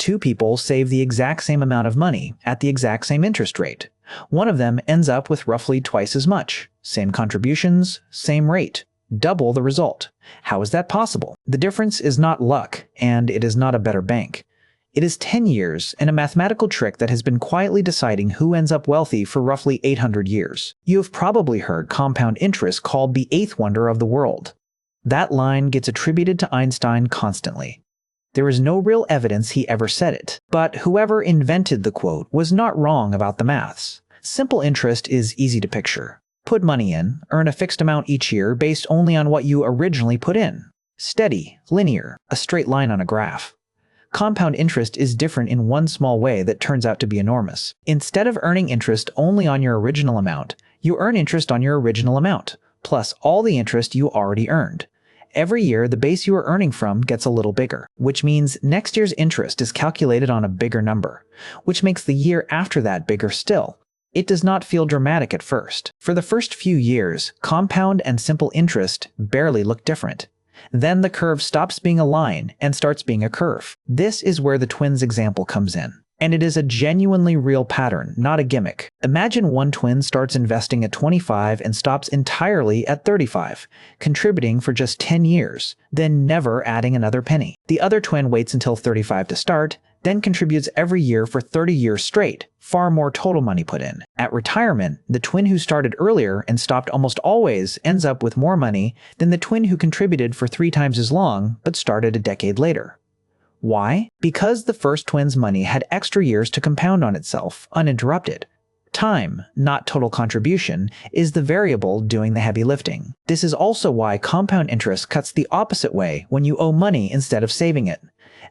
two people save the exact same amount of money at the exact same interest rate. One of them ends up with roughly twice as much. Same contributions, same rate. Double the result. How is that possible? The difference is not luck, and it is not a better bank. It is 10 years and a mathematical trick that has been quietly deciding who ends up wealthy for roughly 800 years. You have probably heard compound interest called the eighth wonder of the world. That line gets attributed to Einstein constantly. There is no real evidence he ever said it, but whoever invented the quote was not wrong about the maths. Simple interest is easy to picture. Put money in, earn a fixed amount each year based only on what you originally put in. Steady, linear, a straight line on a graph. Compound interest is different in one small way that turns out to be enormous. Instead of earning interest only on your original amount, you earn interest on your original amount, plus all the interest you already earned. Every year, the base you are earning from gets a little bigger, which means next year's interest is calculated on a bigger number, which makes the year after that bigger still. It does not feel dramatic at first. For the first few years, compound and simple interest barely look different. Then the curve stops being a line and starts being a curve. This is where the twins example comes in. And it is a genuinely real pattern, not a gimmick. Imagine one twin starts investing at 25 and stops entirely at 35, contributing for just 10 years, then never adding another penny. The other twin waits until 35 to start, then contributes every year for 30 years straight, far more total money put in. At retirement, the twin who started earlier and stopped almost always ends up with more money than the twin who contributed for 3 times as long but started a decade later. Why? Because the first twin's money had extra years to compound on itself, uninterrupted. Time, not total contribution, is the variable doing the heavy lifting. This is also why compound interest cuts the opposite way when you owe money instead of saving it.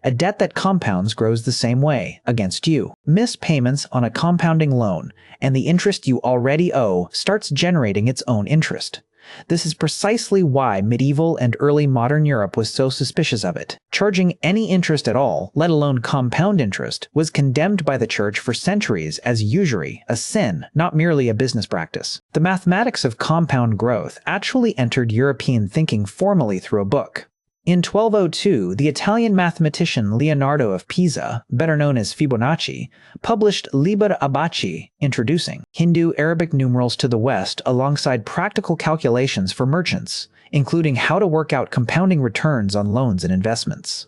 A debt that compounds grows the same way, against you. Miss payments on a compounding loan, and the interest you already owe starts generating its own interest. This is precisely why medieval and early modern Europe was so suspicious of it. Charging any interest at all, let alone compound interest, was condemned by the church for centuries as usury, a sin, not merely a business practice. The mathematics of compound growth actually entered European thinking formally through a book. In 1202, the Italian mathematician Leonardo of Pisa, better known as Fibonacci, published Liber Abaci, introducing Hindu-Arabic numerals to the West alongside practical calculations for merchants, including how to work out compounding returns on loans and investments.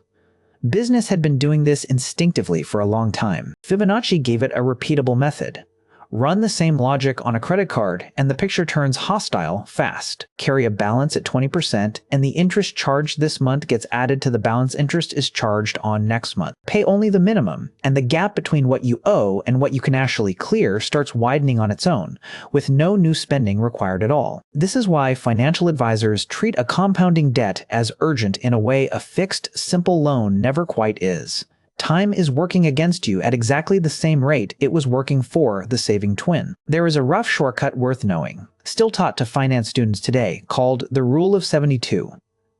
Business had been doing this instinctively for a long time. Fibonacci gave it a repeatable method. Run the same logic on a credit card and the picture turns hostile fast. Carry a balance at 20% and the interest charged this month gets added to the balance interest is charged on next month. Pay only the minimum, and the gap between what you owe and what you can actually clear starts widening on its own, with no new spending required at all. This is why financial advisors treat a compounding debt as urgent in a way a fixed, simple loan never quite is. Time is working against you at exactly the same rate it was working for the saving twin. There is a rough shortcut worth knowing, still taught to finance students today, called the Rule of 72.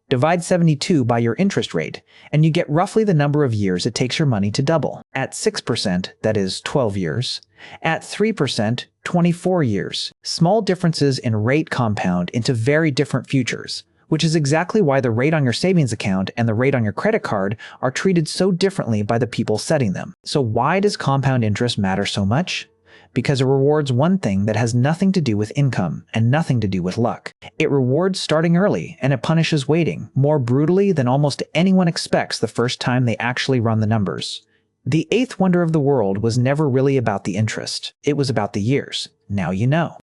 Divide 72 by your interest rate, and you get roughly the number of years it takes your money to double. At 6%, that is 12 years. At 3%, 24 years. Small differences in rate compound into very different futures, which is exactly why the rate on your savings account and the rate on your credit card are treated so differently by the people setting them. So why does compound interest matter so much? Because it rewards one thing that has nothing to do with income and nothing to do with luck. It rewards starting early, and it punishes waiting more brutally than almost anyone expects the first time they actually run the numbers. The eighth wonder of the world was never really about the interest. It was about the years. Now you know.